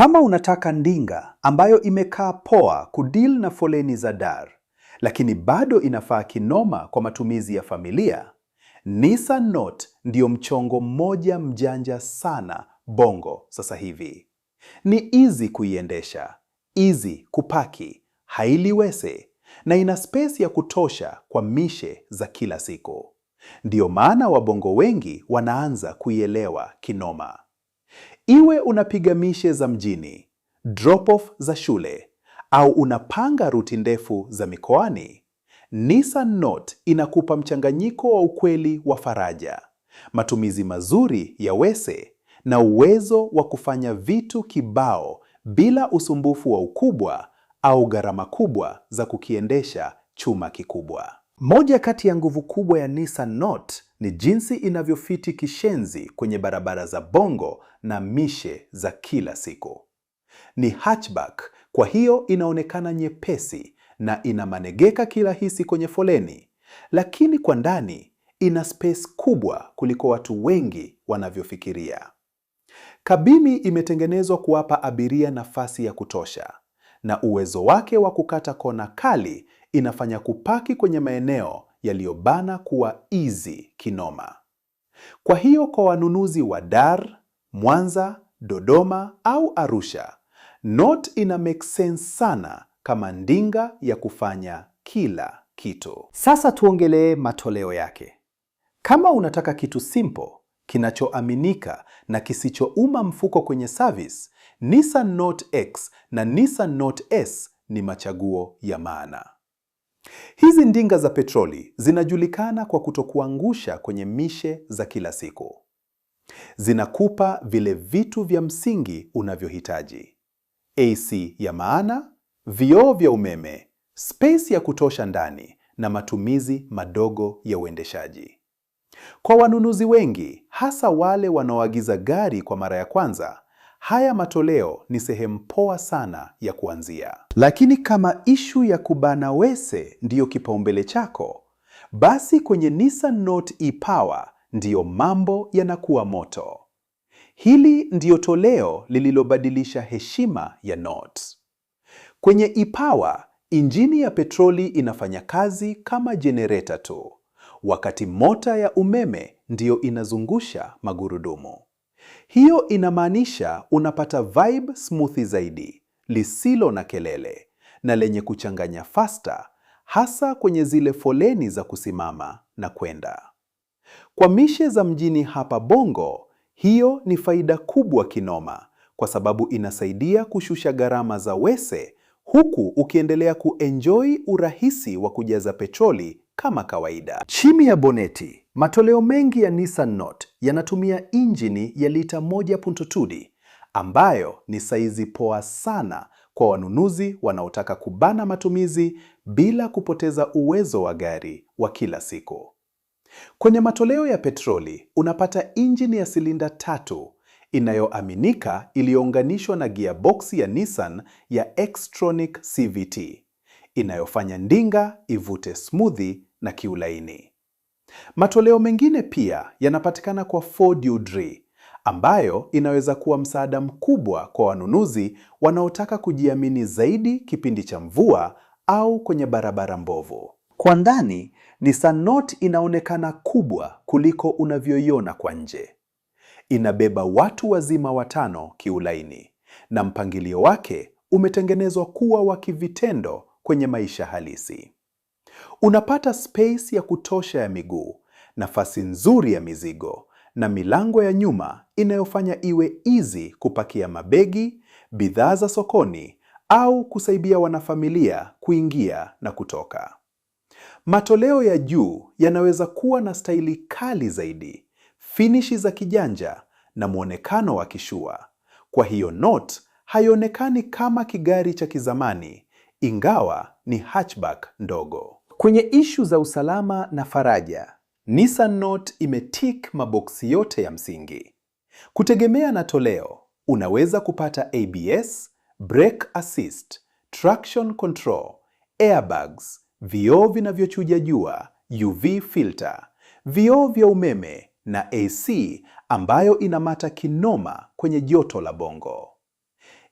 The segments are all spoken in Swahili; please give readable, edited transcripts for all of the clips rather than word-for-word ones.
Kama unataka ndinga ambayo imekaa poa kudeal na foleni za Dar, lakini bado inafaa kinoma kwa matumizi ya familia, Nissan Note ndio mchongo mmoja mjanja sana Bongo sasa hivi. Ni easy kuiendesha, easy kupaki, hailiwese, na ina space ya kutosha kwa mishe za kila siku. Ndio maana Wabongo wengi wanaanza kuielewa kinoma. Iwe unapiga mishe za mjini, drop-off za shule, au unapanga ruti ndefu za mikoani, Nissan Note inakupa mchanganyiko wa ukweli wa faraja, matumizi mazuri ya wese, na uwezo wa kufanya vitu kibao bila usumbufu wa ukubwa au gharama kubwa za kukiendesha chuma kikubwa. Moja kati ya nguvu kubwa ya Nissan Note ni jinsi inavyofiti kishenzi kwenye barabara za Bongo na mishe za kila siku. Ni hatchback, kwa hiyo inaonekana nyepesi na ina manegeka kirahisi kwenye foleni, lakini kwa ndani ina space kubwa kuliko watu wengi wanavyofikiria. Kabini imetengenezwa kuwapa abiria nafasi ya kutosha, na uwezo wake wa kukata kona kali inafanya kupaki kwenye maeneo yaliyobana kuwa easy kinoma. Kwa hiyo kwa wanunuzi wa Dar, Mwanza, Dodoma au Arusha, Note ina make sense sana kama ndinga ya kufanya kila kitu. Sasa tuongelee matoleo yake. Kama unataka kitu simple, kinachoaminika na kisichouma mfuko kwenye service, Nissan Note X na Nissan Note S ni machaguo ya maana. Hizi ndinga za petroli zinajulikana kwa kutokuangusha kwenye mishe za kila siku. Zinakupa vile vitu vya msingi unavyohitaji: AC ya maana, vioo vya umeme, space ya kutosha ndani, na matumizi madogo ya uendeshaji. Kwa wanunuzi wengi, hasa wale wanaoagiza gari kwa mara ya kwanza, haya matoleo ni sehemu poa sana ya kuanzia. Lakini kama ishu ya kubana wese ndiyo kipaumbele chako, basi kwenye Nissan Note e-Power ndiyo mambo yanakuwa moto. Hili ndiyo toleo lililobadilisha heshima ya Note. Kwenye e-Power, injini ya petroli inafanya kazi kama generator tu, wakati mota ya umeme ndiyo inazungusha magurudumu. Hiyo inamaanisha unapata vibe smoothi zaidi, lisilo na kelele, na lenye kuchanganya faster, hasa kwenye zile foleni za kusimama na kwenda. Kwa mishe za mjini hapa Bongo, hiyo ni faida kubwa kinoma, kwa sababu inasaidia kushusha gharama za wese, huku ukiendelea kuenjoy urahisi wa kujaza petroli kama kawaida. Chini ya boneti, matoleo mengi ya Nissan Note yanatumia injini ya lita 1.2D, ambayo ni saizi poa sana kwa wanunuzi wanaotaka kubana matumizi bila kupoteza uwezo wa gari wa kila siku. Kwenye matoleo ya petroli, unapata injini ya silinda 3 inayoaminika iliyounganishwa na gearbox ya Nissan ya Xtronic CVT, inayofanya ndinga ivute smoothi na kiulaini. Matoleo mengine pia yanapatikana kwa 4DUE, ambayo inaweza kuwa msaada mkubwa kwa wanunuzi wanaotaka kujiamini zaidi kipindi cha mvua au kwenye barabara mbovu. Kwa ndani, Nissan Note inaonekana kubwa kuliko unavyoiona kwa nje. Inabeba watu wazima 5 kiulaini, na mpangilio wake umetengenezwa kuwa wa kivitendo kwenye maisha halisi. Unapata space ya kutosha ya miguu, nafasi nzuri ya mizigo, na milango ya nyuma inayofanya iwe easy kupakia mabegi, bidhaa za sokoni, au kusaidia wanafamilia kuingia na kutoka. Matoleo ya juu yanaweza kuwa na staili kali zaidi, finishi za kijanja, na muonekano wa kishua. Kwa hiyo Note haionekani kama kigari cha kizamani, ingawa ni hatchback ndogo. Kwenye ishu za usalama na faraja, Nissan Note imetick maboksi yote ya msingi. Kutegemea na toleo, unaweza kupata ABS, brake assist, traction control, airbags, vioo vinavyochuja jua, UV filter, vioo vya umeme na AC ambayo inamata kinoma kwenye joto la Bongo.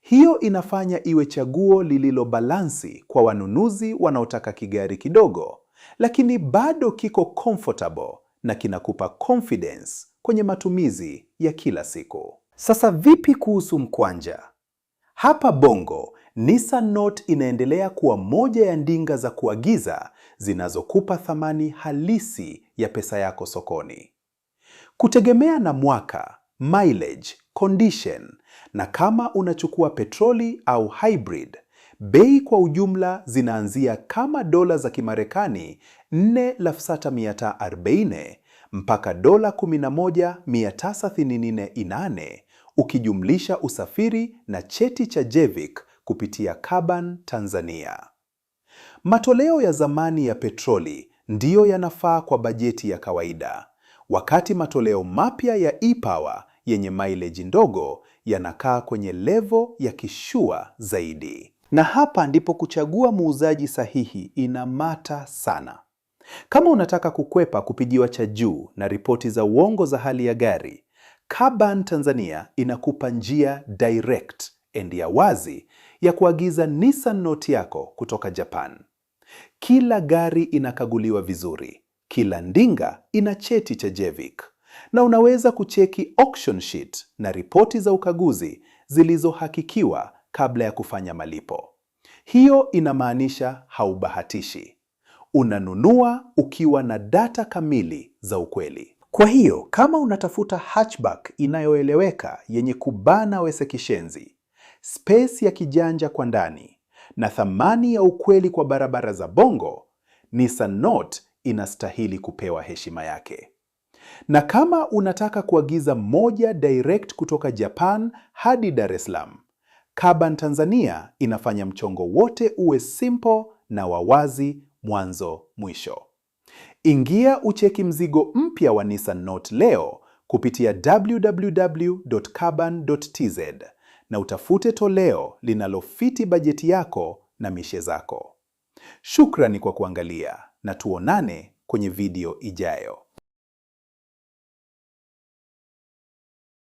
Hiyo inafanya iwe chaguo lililobalansi kwa wanunuzi wanaotaka kigari kidogo, lakini bado kiko comfortable na kinakupa confidence kwenye matumizi ya kila siku. Sasa vipi kuhusu mkwanja? Hapa Bongo, Nissan Note inaendelea kuwa moja ya ndinga za kuagiza zinazokupa thamani halisi ya pesa yako sokoni. Kutegemea na mwaka, mileage, condition na kama unachukua petroli au hybrid, bei kwa ujumla zinaanzia kama dola za Kimarekani 4,640 mpaka dola 11,988 ukijumlisha usafiri na cheti cha JEVIC kupitia Kaban Tanzania. Matoleo ya zamani ya petroli ndiyo yanafaa kwa bajeti ya kawaida, wakati matoleo mapya ya e-Power yenye mileage ndogo yanakaa kwenye levo ya kishua zaidi. Na hapa ndipo kuchagua muuzaji sahihi inamata sana. Kama unataka kukwepa kupigiwa cha juu na ripoti za uongo za hali ya gari, Kaban Tanzania inakupa njia direct and ya wazi ya kuagiza Nissan Note yako kutoka Japan. Kila gari inakaguliwa vizuri, kila ndinga ina cheti cha JEVIC, na unaweza kucheki auction sheet na ripoti za ukaguzi zilizohakikiwa kabla ya kufanya malipo. Hiyo inamaanisha haubahatishi. Unanunua ukiwa na data kamili za ukweli. Kwa hiyo, kama unatafuta hatchback inayoeleweka yenye kubana wese kishenzi, space ya kijanja kwa ndani na thamani ya ukweli kwa barabara za Bongo, Nissan Note inastahili kupewa heshima yake. Na kama unataka kuagiza moja direct kutoka Japan hadi Dar es Salaam, Kaban Tanzania inafanya mchongo wote uwe simple na wawazi mwanzo mwisho. Ingia ucheki mzigo mpya wa Nissan Note leo kupitia www.kaban.tz na utafute toleo linalofiti bajeti yako na mishe zako. Shukrani kwa kuangalia na tuonane kwenye video ijayo.